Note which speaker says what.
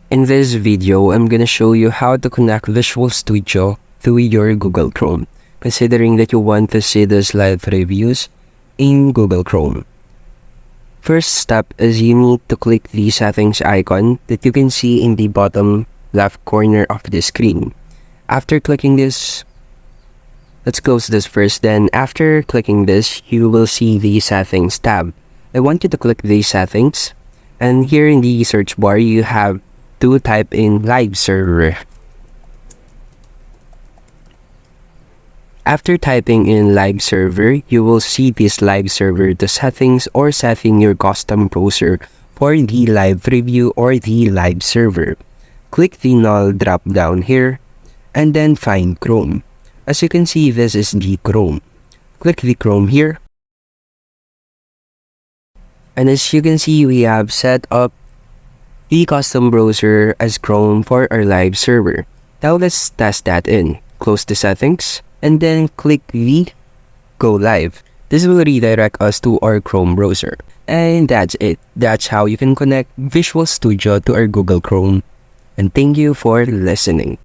Speaker 1: In this video, I'm gonna show you how to connect Visual Studio to your Google Chrome, considering that you want to see these live reviews in Google Chrome. First step is you need to click the settings icon that you can see in the bottom left corner of the screen. After clicking this, let's close this first. Then after clicking this, you will see the settings tab. I want you to click the settings, and here in the search bar, you have to type in live server. After typing in live server, you will see this live server, the settings, or setting your custom browser for the live preview or the live server. Click the null drop down here and then find Chrome. As you can see, this is the Chrome. Click the Chrome here. And as you can see, we have set up the custom browser as Chrome for our live server. Now let's test that in. Close the settings and then click the Go Live. This will redirect us to our Chrome browser. And that's it. That's how you can connect Visual Studio to our Google Chrome. And thank you for listening.